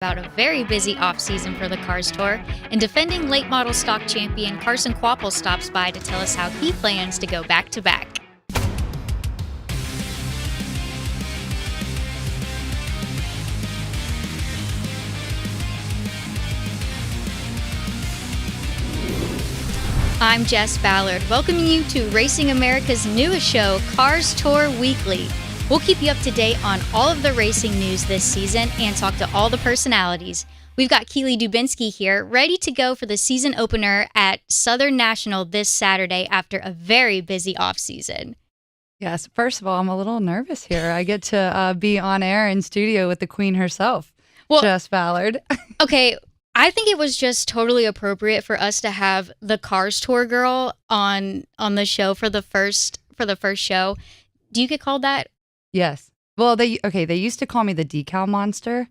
about a very busy off-season for the Cars Tour, and defending late model stock champion Carson Kvapil stops by to tell us how he plans to go back-to-back. I'm Jess Ballard, welcoming you to Racing America's newest show, Cars Tour Weekly. We'll keep you up to date on all of the racing news this season and talk to all the personalities. We've got Keeley Dubensky here, ready to go for the season opener at Southern National this Saturday after a very busy off-season. Yes, first of all, I'm a little nervous here. I get to be on air in studio with the queen herself, Jess Ballard. Okay, I think it was just totally appropriate for us to have the Cars Tour girl on the show for the first show. Do you get called that? Yes. Well, they used to call me the decal monster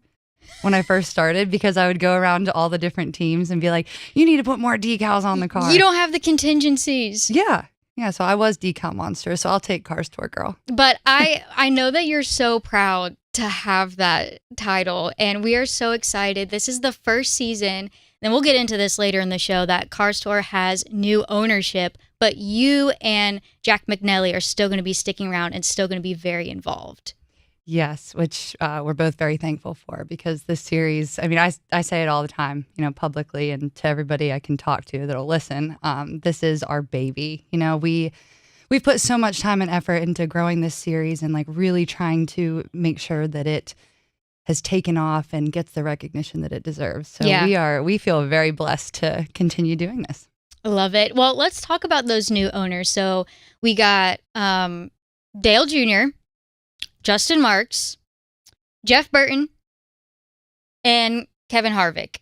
when I first started because I would go around to all the different teams and be like, you need to put more decals on the car. You don't have the contingencies. Yeah. So I was decal monster, so I'll take Cars Tour girl. But I know that you're so proud to have that title, and we are so excited. This is the first season, and we'll get into this later in the show, that Cars Tour has new ownership, but you and Jack McNelly are still going to be sticking around and still going to be very involved. Yes, which we're both very thankful for, because this series, I mean, I say it all the time, publicly and to everybody I can talk to that'll listen. This is our baby. We've put so much time and effort into growing this series and really trying to make sure that it has taken off and gets the recognition that it deserves. So yeah. we feel very blessed to continue doing this. I love it. Well, let's talk about those new owners. So we got Dale Jr., Justin Marks, Jeff Burton, and Kevin Harvick.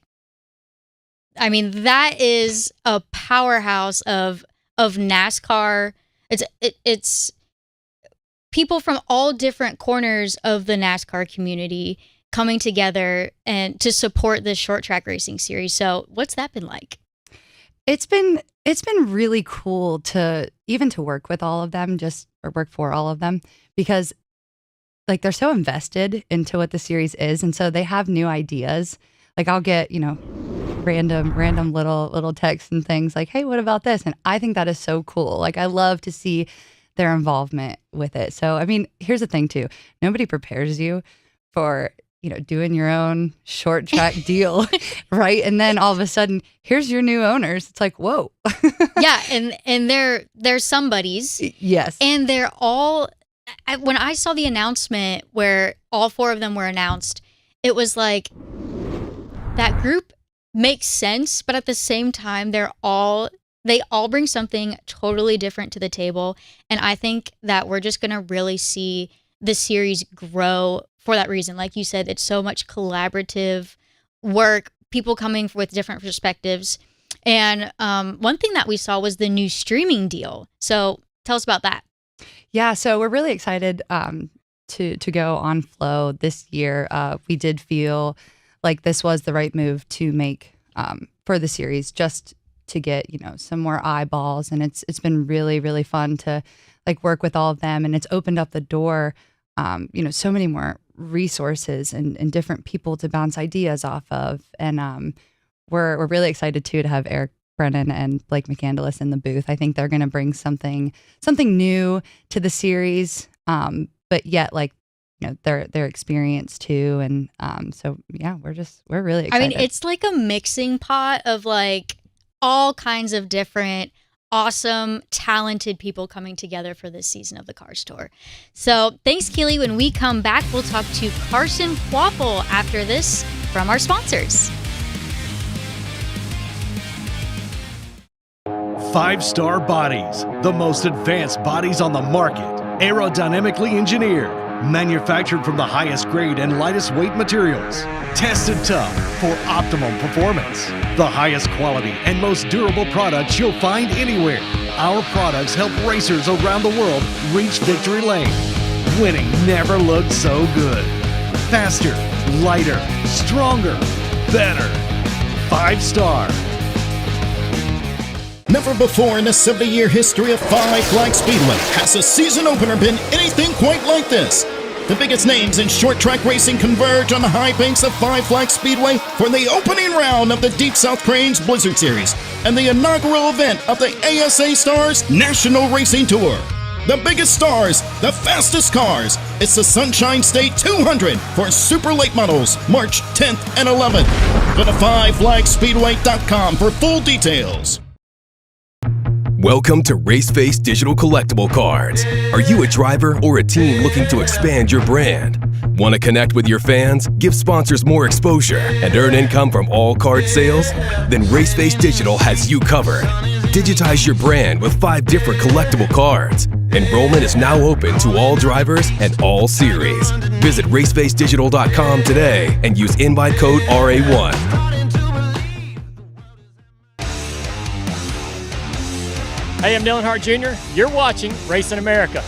I mean, that is a powerhouse of NASCAR. It's people from all different corners of the NASCAR community coming together and to support this short track racing series. So what's that been like? It's been really cool to work with all of them, or work for all of them, because they're so invested into what the series is, and so they have new ideas. I'll get random little texts and things like, hey, what about this? And I think that is so cool. I love to see their involvement with it. So I mean, here's the thing too, nobody prepares you for doing your own short track deal, right? And then all of a sudden, here's your new owners. It's like, whoa. Yeah, and they're somebodies. Yes. And they're all, when I saw the announcement where all four of them were announced, it was like, that group makes sense, but at the same time, they all bring something totally different to the table. And I think that we're just going to really see the series grow for that reason. Like you said, it's so much collaborative work, people coming with different perspectives. And one thing that we saw was the new streaming deal. So tell us about that. Yeah, so we're really excited to go on Flow this year. We did feel like this was the right move to make for the series, just to get some more eyeballs. And it's been really, really fun to work with all of them, and it's opened up the door, so many more resources and different people to bounce ideas off of. And we're really excited too to have Eric Brennan and Blake McCandless in the booth. I think they're going to bring something new to the series, but yet their experience too. And so yeah, we're really excited. I mean, it's like a mixing pot of all kinds of different awesome, talented people coming together for this season of the Cars Tour. So thanks, Keeley. When we come back, we'll talk to Carson Kvapil after this from our sponsors. 5-star bodies, the most advanced bodies on the market, aerodynamically engineered, manufactured from the highest grade and lightest weight materials, tested tough for optimum performance. The highest quality and most durable products you'll find anywhere. Our products help racers around the world reach victory lane. Winning never looked so good. Faster, lighter, stronger, better. 5-star. Never before in the 70-year history of Five Flag Speedway has a season opener been anything quite like this. The biggest names in short track racing converge on the high banks of Five Flags Speedway for the opening round of the Deep South Cranes Blizzard Series and the inaugural event of the ASA Stars National Racing Tour. The biggest stars, the fastest cars. It's the Sunshine State 200 for Super Late Models, March 10th and 11th. Go to FiveFlagsSpeedway.com for full details. Welcome to Raceface Digital Collectible Cards. Are you a driver or a team looking to expand your brand? Want to connect with your fans, give sponsors more exposure, and earn income from all card sales? Then Raceface Digital has you covered. Digitize your brand with 5 different collectible cards. Enrollment is now open to all drivers and all series. Visit racefacedigital.com today and use invite code RA1. Hey, I'm Dylan Hart Jr. You're watching Racing America.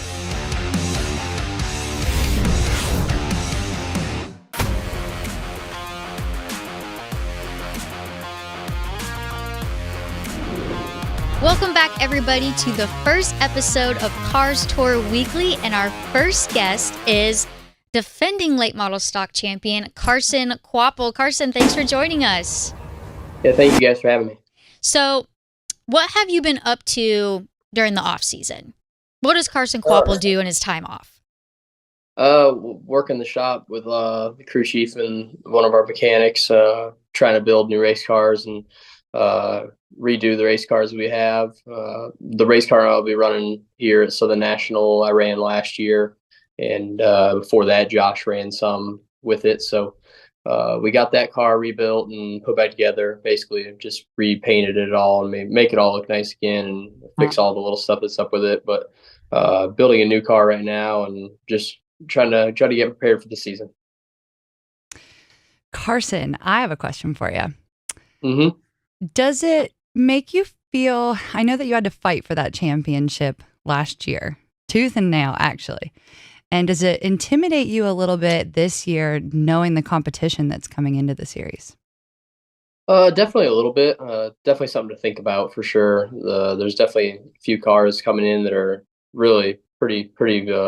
Welcome back, everybody, to the first episode of Cars Tour Weekly, and our first guest is defending late model stock champion Carson Kvapil. Carson, thanks for joining us. Yeah, thank you guys for having me. So, what have you been up to during the off season? What does Carson Kvapil do in his time off? Work in the shop with the crew chief and one of our mechanics, trying to build new race cars and redo the race cars we have. The race car I'll be running here at Southern National, I ran last year, and before that, Josh ran some with it. So we got that car rebuilt and put back together. Basically, just repainted it all and make it all look nice again and fix all the little stuff that's up with it. But building a new car right now and just trying to get prepared for the season. Carson, I have a question for you. Mm-hmm. Does it make you feel, I know that you had to fight for that championship last year, tooth and nail, actually. And does it intimidate you a little bit this year, knowing the competition that's coming into the series? Definitely a little bit. Definitely something to think about for sure. There's definitely a few cars coming in that are really pretty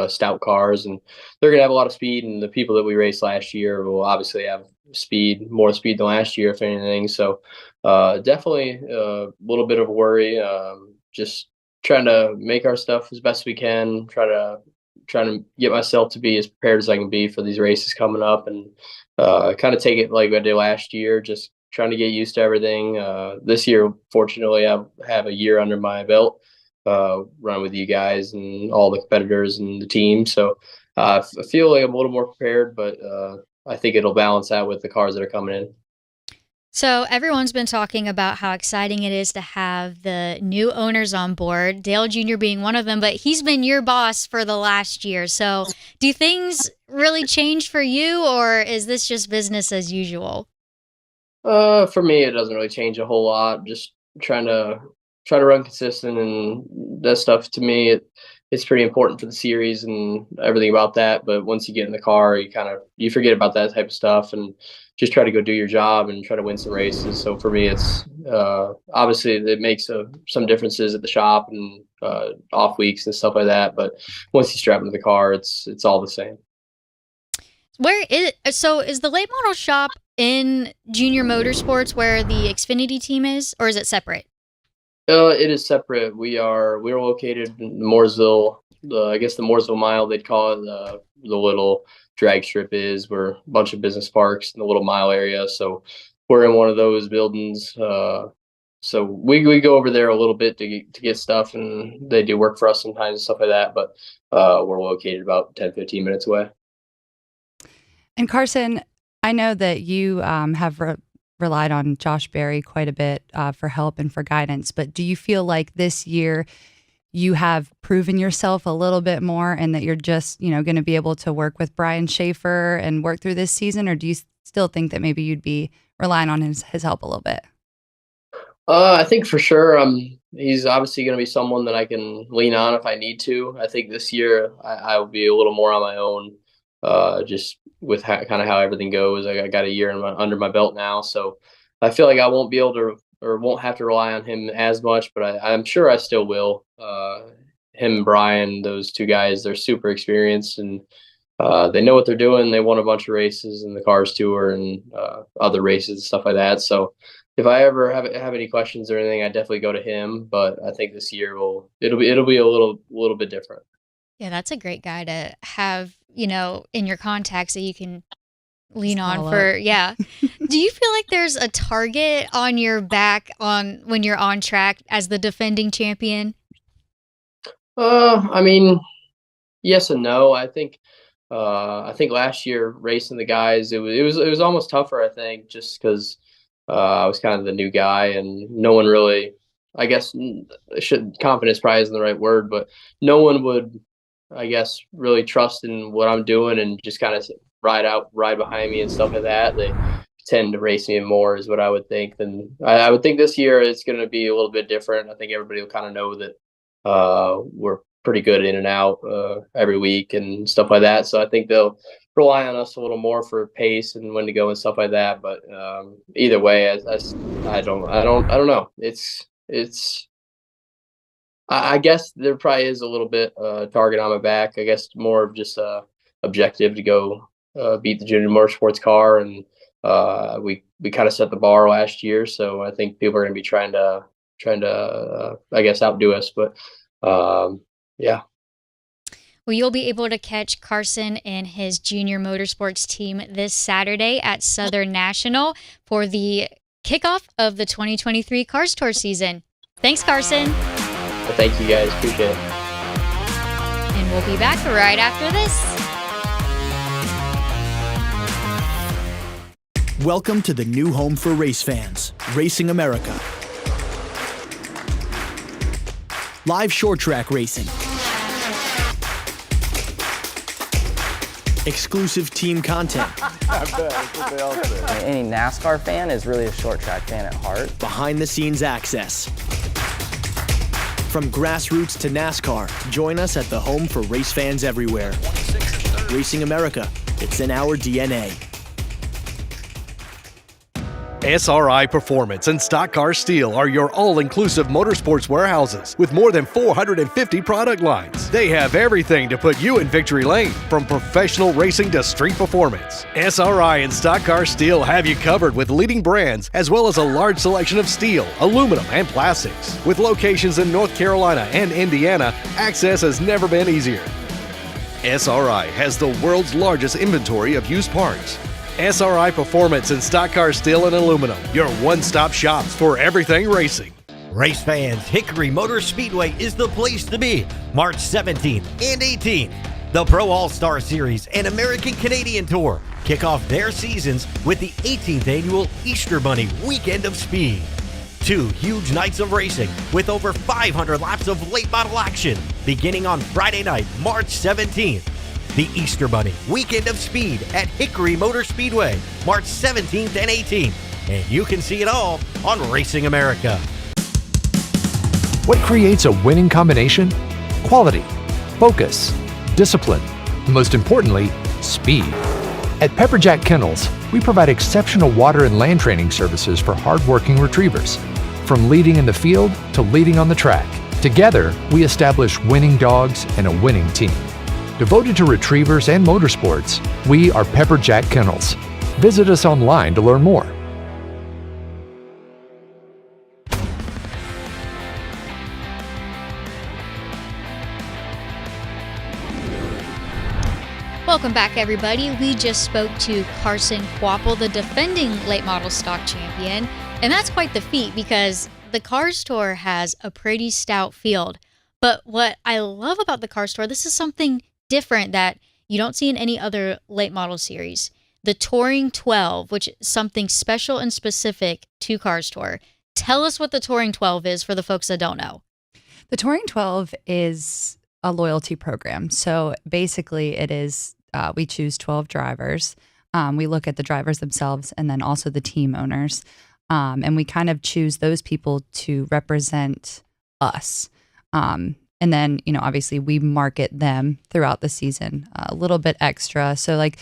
stout cars, and they're gonna have a lot of speed. And the people that we raced last year will obviously have more speed than last year, if anything. So definitely a little bit of worry. Just trying to make our stuff as best we can. Trying to get myself to be as prepared as I can be for these races coming up, and kind of take it like I did last year, just trying to get used to everything. This year, fortunately, I have a year under my belt, run with you guys and all the competitors and the team. So I feel like I'm a little more prepared, but I think it'll balance out with the cars that are coming in. So everyone's been talking about how exciting it is to have the new owners on board, Dale Jr. being one of them, but he's been your boss for the last year. So do things really change for you, or is this just business as usual? For me, it doesn't really change a whole lot. Just trying to run consistent, and that stuff to me, it's pretty important for the series and everything about that. But once you get in the car, you forget about that type of stuff and just try to go do your job and try to win some races. So for me, it's obviously it makes some differences at the shop and off weeks and stuff like that. But once you strap into the car, it's all the same. So is the late model shop in Junior Motorsports where the Xfinity team is, or is it separate? It is separate. We're located in Mooresville, I guess the Mooresville Mile, they'd call it. The little drag strip is where a bunch of business parks in the little mile area. So we're in one of those buildings. So we go over there a little bit to get stuff, and they do work for us sometimes and stuff like that. But we're located about 10, 15 minutes away. And Carson, I know that you have relied on Josh Berry quite a bit for help and for guidance, but do you feel like this year you have proven yourself a little bit more and that you're just, going to be able to work with Brian Schaefer and work through this season? Or do you still think that maybe you'd be relying on his help a little bit? I think for sure he's obviously going to be someone that I can lean on if I need to. I think this year I will be a little more on my own, just with kind of how everything goes. I got a year under my belt now, so I feel like I won't be able to or won't have to rely on him as much, but I'm sure I still will. Him and Brian, those two guys, they're super experienced, and they know what they're doing. They won a bunch of races in the Cars Tour and other races and stuff like that. So if I ever have any questions or anything, I definitely go to him. But I think this year it'll be a little bit different. Yeah, that's a great guy to have, in your contacts that you can lean on for. Yeah. Do you feel like there's a target on your back when you're on track as the defending champion? I mean, yes and no. I think last year racing the guys, it was almost tougher. I think just because I was kind of the new guy and no one really, I guess, confidence probably isn't the right word, but no one would, I guess, really trust in what I'm doing and just kind of ride behind me and stuff like that. They tend to race me more is what I would think. Then I would think this year it's going to be a little bit different. I think everybody will kind of know that we're pretty good in and out every week and stuff like that. So I think they'll rely on us a little more for pace and when to go and stuff like that. But either way, I don't know. I guess there probably is a little bit target on my back. I guess more of just objective to go beat the junior motorsports car, and we kind of set the bar last year. So I think people are going to be trying to I guess outdo us. But yeah. Well, you'll be able to catch Carson and his junior motorsports team this Saturday at Southern National for the kickoff of the 2023 Cars Tour season. Thanks, Carson. Well, thank you guys. Appreciate it. And we'll be back right after this. Welcome to the new home for race fans, Racing America. Live short track racing. Exclusive team content. Any NASCAR fan is really a short track fan at heart. Behind the scenes access. From grassroots to NASCAR, join us at the home for race fans everywhere. Racing America, it's in our DNA. SRI Performance and Stock Car Steel are your all-inclusive motorsports warehouses with more than 450 product lines. They have everything to put you in victory lane, from professional racing to street performance. SRI and Stock Car Steel have you covered with leading brands as well as a large selection of steel, aluminum, and plastics. With locations in North Carolina and Indiana, access has never been easier. SRI has the world's largest inventory of used parts. SRI Performance and Stock Car Steel and Aluminum, your one-stop shops for everything racing. Race fans, Hickory Motor Speedway is the place to be. March 17th and 18th. The Pro All-Star Series and American Canadian Tour kick off their seasons with the 18th annual Easter Bunny Weekend of Speed. 2 huge nights of racing with over 500 laps of late model action beginning on Friday night, March 17th. The Easter Bunny Weekend of Speed at Hickory Motor Speedway, March 17th and 18th. And you can see it all on Racing America. What creates a winning combination? Quality, focus, discipline, and most importantly, speed. At Pepperjack Kennels, we provide exceptional water and land training services for hardworking retrievers. From leading in the field to leading on the track, together we establish winning dogs and a winning team. Devoted to retrievers and motorsports, we are Pepperjack Kennels. Visit us online to learn more. Welcome back, everybody. We just spoke to Carson Kvapil, the defending late model stock champion. And that's quite the feat because the Cars Tour has a pretty stout field. But what I love about the Cars Tour, this is something different that you don't see in any other late model series. The Touring 12, which is something special and specific to Cars Tour. Tell us what the Touring 12 is for the folks that don't know. The Touring 12 is a loyalty program. So basically it is, we choose 12 drivers. We look at the drivers themselves and then also the team owners. And we kind of choose those people to represent us. And then, you know, obviously we market them throughout the season a little bit extra. So like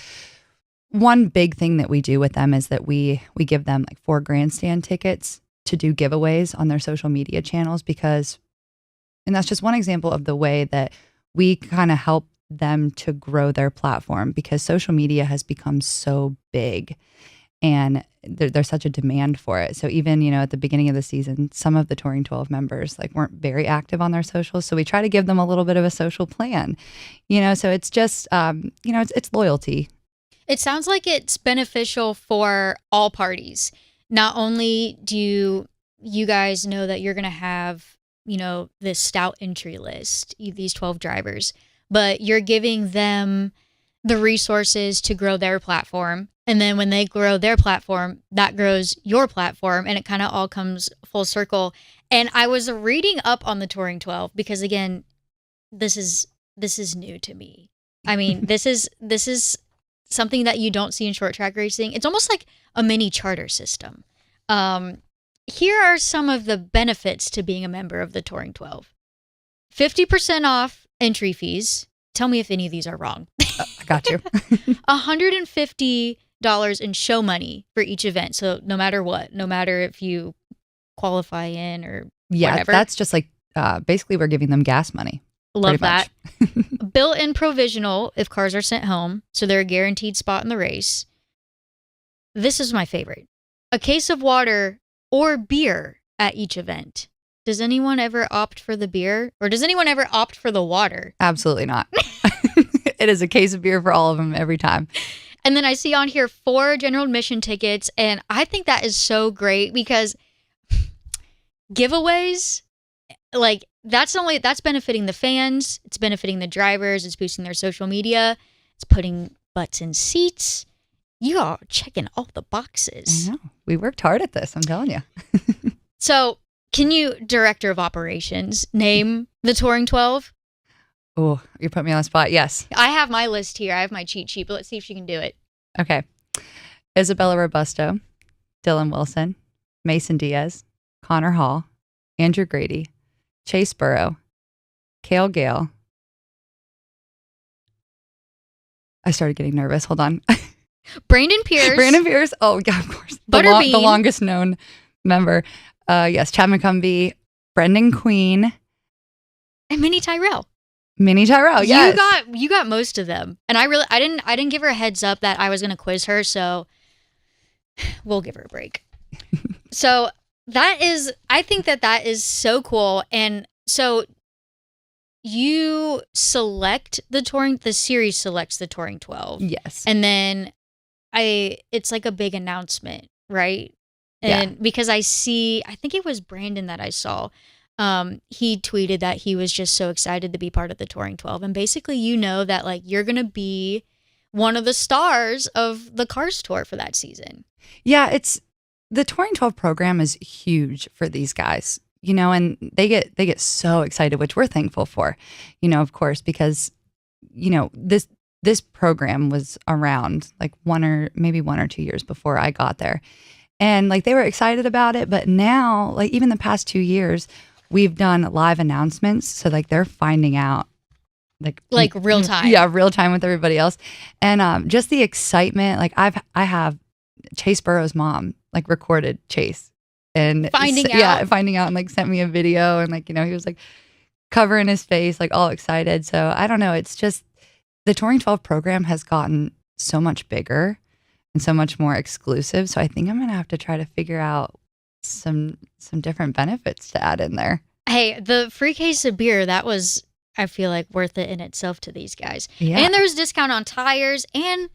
one big thing that we do with them is that we give them like 4 grandstand tickets to do giveaways on their social media channels and that's just one example of the way that we kind of help them to grow their platform, because social media has become so big and there's such a demand for it. So even, at the beginning of the season, some of the Touring 12 members weren't very active on their socials. So we try to give them a little bit of a social plan, so it's just, it's loyalty. It sounds like it's beneficial for all parties. Not only do you guys know that you're going to have, this stout entry list, these 12 drivers, but you're giving them the resources to grow their platform. And then when they grow their platform, that grows your platform, and it kind of all comes full circle. And I was reading up on the Touring 12 because, again, this is new to me. I mean, this is something that you don't see in short track racing. It's almost like a mini charter system. Here are some of the benefits to being a member of the Touring 12. 50% off entry fees. Tell me if any of these are wrong. I got you. $150 in show money for each event. So no matter what, no matter if you qualify in or whatever. That's just basically we're giving them gas money. Love that. Built-in provisional if cars are sent home, so they're a guaranteed spot in the race. This is my favorite. A case of water or beer at each event. Does anyone ever opt for the beer, or does anyone ever opt for the water? Absolutely not. It is a case of beer for all of them every time. And then I see on here 4 general admission tickets, and I think that is so great because giveaways, that's benefiting the fans, it's benefiting the drivers, it's boosting their social media, it's putting butts in seats. You are checking all the boxes. I know. We worked hard at this, I'm telling you. So, can you, Director of Operations, name the Touring 12? Oh, you put me on the spot. Yes. I have my list here. I have my cheat sheet, but let's see if she can do it. Okay. Isabella Robusto, Dylan Wilson, Mason Diaz, Connor Hall, Andrew Grady, Chase Burrow, Cale Gale. I started getting nervous. Hold on. Brandon Pierce. Oh, yeah, of course. Butterbean. The longest known member. Yes, Chad McCumbee, Brendan Queen. And Minnie Tyrell. Yes. You got most of them. And I didn't give her a heads up that I was going to quiz her, so we'll give her a break. So I think that is so cool. And so you select the series selects the Touring 12. Yes. And then it's like a big announcement, right? And because I think it was Brandon that I saw, he tweeted that he was just so excited to be part of the Touring 12. And basically, that you're going to be one of the stars of the Cars Tour for that season. Yeah, the Touring 12 program is huge for these guys, and they get so excited, which we're thankful for, of course, because, this program was around 1 or 2 years before I got there. And they were excited about it. But now, even the past 2 years, we've done live announcements. So they're finding out real time. Yeah, real time with everybody else. And just the excitement. I have Chase Burrow's mom recorded Chase and finding out and sent me a video, and he was covering his face, all excited. So I don't know. It's just the Touring 12 program has gotten so much bigger and so much more exclusive. So I think I'm going to have to try to figure out some different benefits to add in there. Hey, the free case of beer, that was, I feel worth it in itself to these guys. Yeah. And there's discount on tires and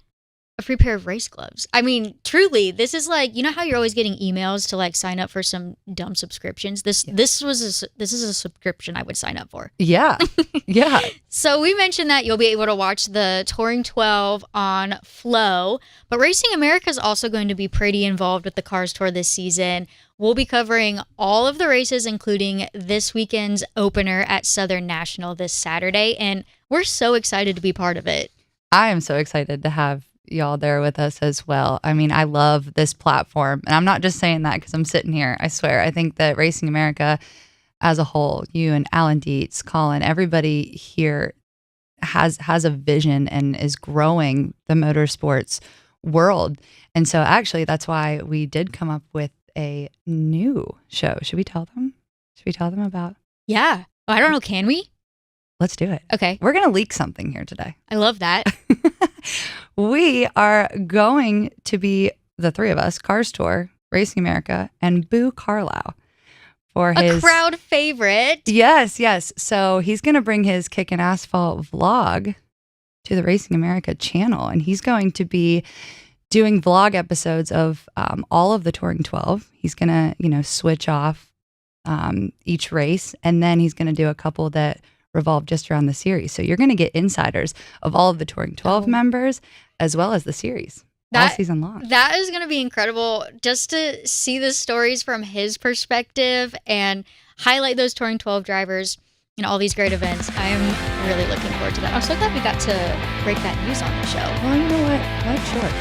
a free pair of race gloves. I mean, truly, this is how you're always getting emails to sign up for some dumb subscriptions. This is a subscription I would sign up for. Yeah. Yeah. So we mentioned that you'll be able to watch the Touring 12 on Flow, but Racing America is also going to be pretty involved with the Cars Tour this season. We'll be covering all of the races, including this weekend's opener at Southern National this Saturday, and we're so excited to be part of it. I am so excited to have y'all there with us as well. I mean, I love this platform, and I'm not just saying that because I'm sitting here. I swear, I think that Racing America as a whole, you and Alan Dietz, Colin, everybody here has a vision and is growing the motorsports world. And so actually that's why we did come up with a new show. Should we tell them? About? Yeah. I don't know. Can we? Let's do it. Okay. We're going to leak something here today. I love that. We are going to be, the three of us, Cars Tour, Racing America, and Boo Carlisle for A crowd favorite. Yes. So he's going to bring his Kickin' Asphalt vlog to the Racing America channel, and he's going to be doing vlog episodes of all of the Touring 12. He's going to, switch off each race, and then he's going to do a couple that revolve just around the series. So you're going to get insiders of all of the Touring 12 members, as well as the series, all season long. That is going to be incredible, just to see the stories from his perspective and highlight those Touring 12 drivers in all these great events. I am really looking forward to that. I'm so glad we got to break that news on the show. Well, you know what? Life's short.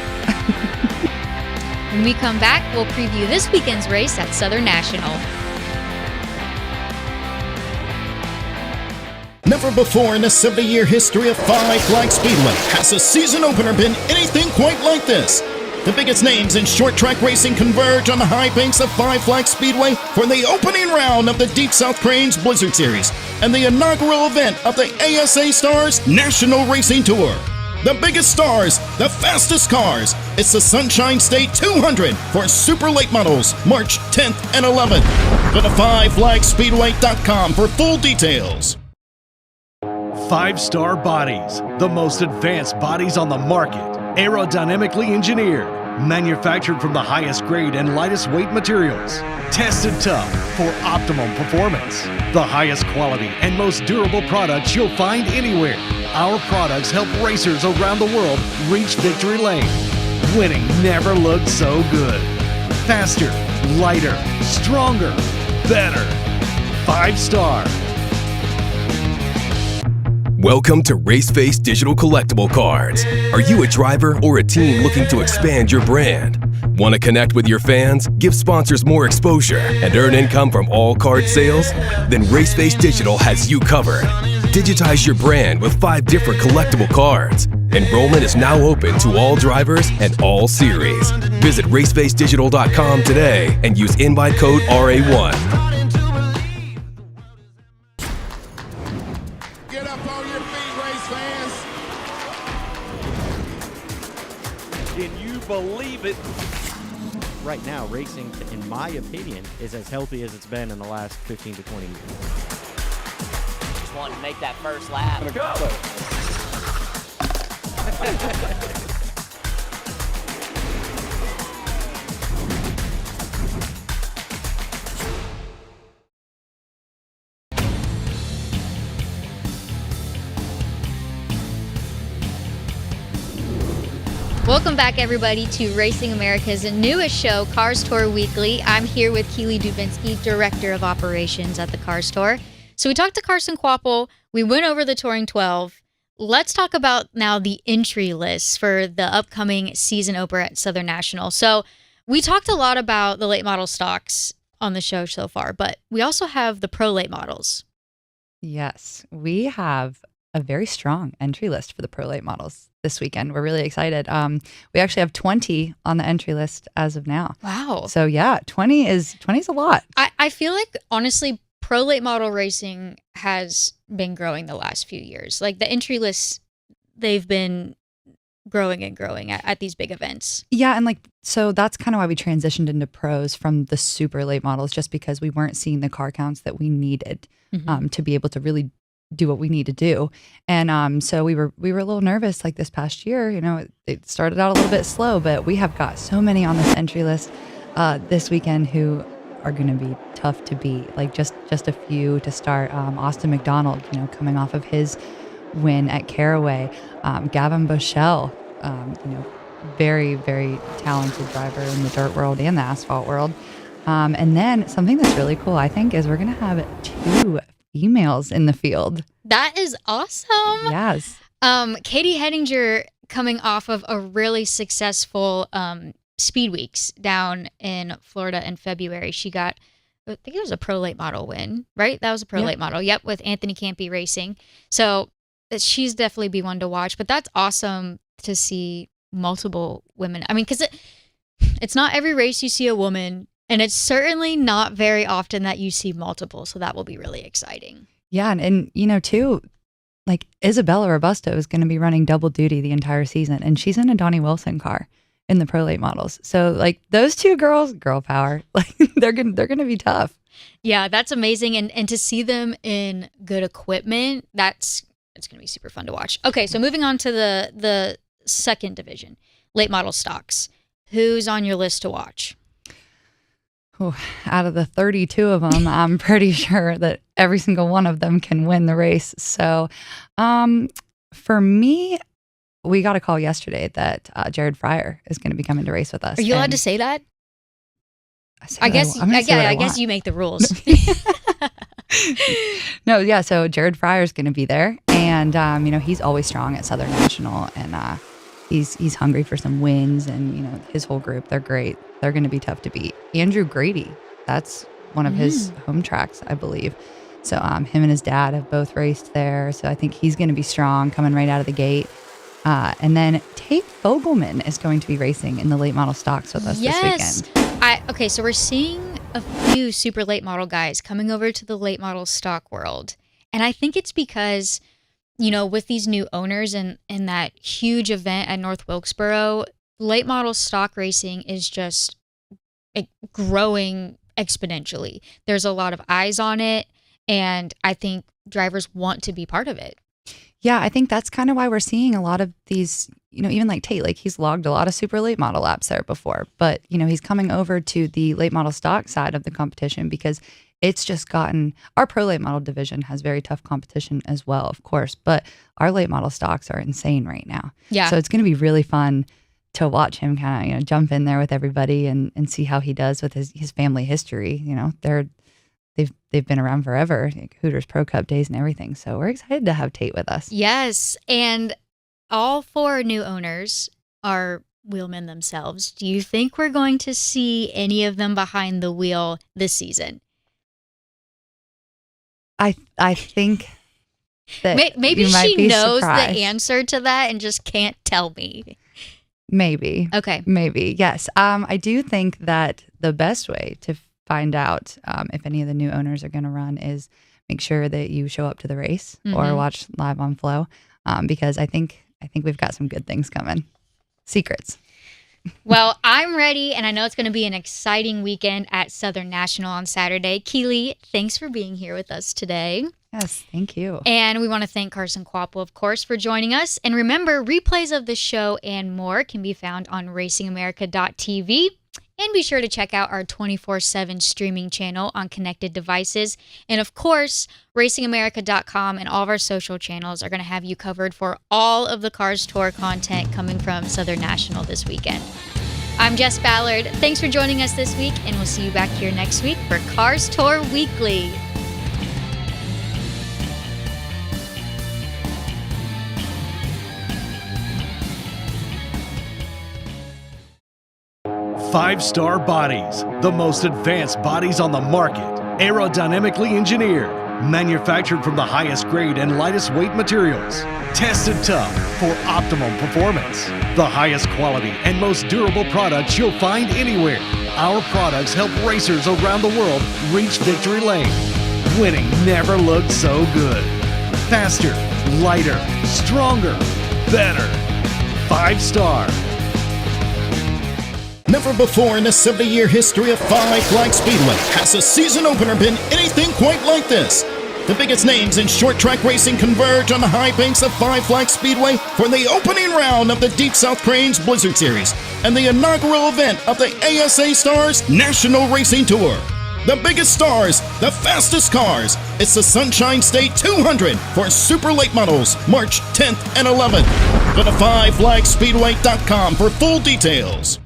When we come back, we'll preview this weekend's race at Southern National. Never before in the 70-year history of Five Flag Speedway has a season opener been anything quite like this. The biggest names in short track racing converge on the high banks of Five Flag Speedway for the opening round of the Deep South Cranes Blizzard Series and the inaugural event of the ASA Stars National Racing Tour. The biggest stars, the fastest cars. It's the Sunshine State 200 for super late models, March 10th and 11th. Go to FiveFlagSpeedway.com for full details. 5-star bodies, the most advanced bodies on the market, aerodynamically engineered, manufactured from the highest grade and lightest weight materials, tested tough for optimum performance. The highest quality and most durable products you'll find anywhere. Our products help racers around the world reach victory lane. Winning never looked so good. Faster, lighter, stronger, better. 5-star. Welcome to Raceface Digital Collectible Cards. Are you a driver or a team looking to expand your brand? Want to connect with your fans, give sponsors more exposure, and earn income from all card sales? Then Raceface Digital has you covered. Digitize your brand with 5 different collectible cards. Enrollment is now open to all drivers and all series. Visit racefacedigital.com today and use invite code RA1. Get up on your feet, race fans. Can you believe it? Right now, racing, in my opinion, is as healthy as it's been in the last 15 to 20 years. Just wanted to make that first lap. Welcome back, everybody, to Racing America's newest show, Cars Tour Weekly. I'm here with Keeley Dubensky, Director of Operations at the Cars Tour. So we talked to Carson Kvapil. We went over the Touring 12. Let's talk about now the entry lists for the upcoming season opener at Southern National. So we talked a lot about the late model stocks on the show so far, but we also have the pro late models. Yes, we have a very strong entry list for the pro late models this weekend. We're really excited. We actually have 20 on the entry list as of now. Wow. So yeah, 20 is a lot. I feel like, honestly, pro late model racing has been growing the last few years. Like the entry lists, they've been growing and growing at these big events. Yeah, and so that's kind of why we transitioned into pros from the super late models, just because we weren't seeing the car counts that we needed to be able to really do what we need to do. And so we were a little nervous this past year. It started out a little bit slow, but we have got so many on this entry list this weekend who are going to be tough to beat. Just a few to start. Austin McDonald, coming off of his win at Caraway. Gavin Boschel, very, very talented driver in the dirt world and the asphalt world. And then something that's really cool, I think, is we're going to have 2 females in the field. That is awesome. Yes. Katie Hettinger, coming off of a really successful Speed Weeks down in Florida in February. She got, I think it was a pro late model win, right? That was a pro late model. Yep, with Anthony Campy Racing. So she's definitely be one to watch. But that's awesome to see multiple women. I mean, because it's not every race you see a woman. And it's certainly not very often that you see multiple, so that will be really exciting. Yeah, and too, like Isabella Robusto is going to be running double duty the entire season, and she's in a Donnie Wilson car in the pro late models. So like those two girls, girl power, like they're gonna be tough. Yeah, that's amazing, and to see them in good equipment, it's gonna be super fun to watch. Okay, so moving on to the second division, late model stocks. Who's on your list to watch? Ooh, out of the 32 of them, I'm pretty sure that every single one of them can win the race. So for me, we got a call yesterday that Jared Fryer is going to be coming to race with us. Are you allowed to say that? I guess you make the rules. No, yeah. So Jared Fryer is going to be there, and he's always strong at Southern National, and he's hungry for some wins, and his whole group, they're great. They're going to be tough to beat. Andrew Grady, that's one of his home tracks, I believe. So him and his dad have both raced there, so I think he's going to be strong coming right out of the gate. And then Tate Fogelman is going to be racing in the late model stocks with us this weekend. Okay, so we're seeing a few super late model guys coming over to the late model stock world. And I think it's because, with these new owners and that huge event at North Wilkesboro, late model stock racing is just growing exponentially. There's a lot of eyes on it, and I think drivers want to be part of it. Yeah, I think that's kind of why we're seeing a lot of these, even like Tate, like he's logged a lot of super late model laps there before, but, he's coming over to the late model stock side of the competition because it's just gotten, our pro late model division has very tough competition as well, of course, but our late model stocks are insane right now. Yeah. So it's going to be really fun to watch him kind of, jump in there with everybody and see how he does with his family history. They've been around forever, like Hooters Pro Cup days and everything. So we're excited to have Tate with us. Yes, and all 4 new owners are wheelmen themselves. Do you think we're going to see any of them behind the wheel this season? I think that maybe she knows surprised. the answer to that and just can't tell me. Maybe. Okay. Maybe, yes. I do think that the best way to find out if any of the new owners are going to run is make sure that you show up to the race or watch live on Flow, because I think we've got some good things coming. Secrets. Well, I'm ready, and I know it's going to be an exciting weekend at Southern National on Saturday. Keeley, thanks for being here with us today. Yes, thank you. And we want to thank Carson Kvapil, of course, for joining us. And remember, replays of the show and more can be found on racingamerica.tv. And be sure to check out our 24/7 streaming channel on connected devices. And of course, racingamerica.com and all of our social channels are going to have you covered for all of the Cars Tour content coming from Southern National this weekend. I'm Jess Ballard. Thanks for joining us this week, and we'll see you back here next week for Cars Tour Weekly. Five-star bodies, the most advanced bodies on the market, aerodynamically engineered, manufactured from the highest grade and lightest weight materials, tested tough for optimum performance, the highest quality and most durable products you'll find anywhere. Our products help racers around the world reach victory lane. Winning never looked so good. Faster, lighter, stronger, better. 5-star. Never before in the 70-year history of Five Flag Speedway has a season opener been anything quite like this. The biggest names in short track racing converge on the high banks of Five Flag Speedway for the opening round of the Deep South Cranes Blizzard Series and the inaugural event of the ASA Stars National Racing Tour. The biggest stars, the fastest cars. It's the Sunshine State 200 for super late models, March 10th and 11th. Go to FiveFlagSpeedway.com for full details.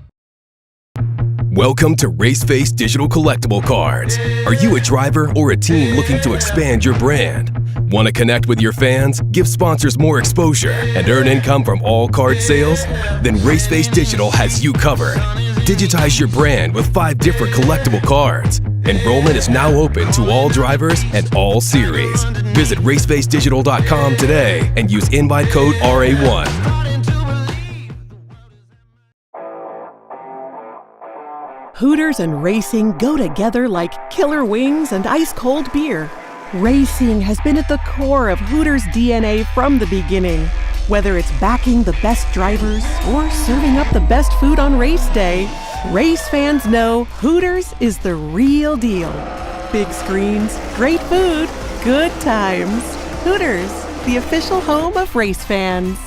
Welcome to Raceface Digital Collectible Cards. Are you a driver or a team looking to expand your brand? Want to connect with your fans, give sponsors more exposure, and earn income from all card sales? Then Raceface Digital has you covered. Digitize your brand with 5 different collectible cards. Enrollment is now open to all drivers and all series. Visit racefacedigital.com today and use invite code RA1. Hooters and racing go together like killer wings and ice-cold beer. Racing has been at the core of Hooters' DNA from the beginning. Whether it's backing the best drivers or serving up the best food on race day, race fans know Hooters is the real deal. Big screens, great food, good times. Hooters, the official home of race fans.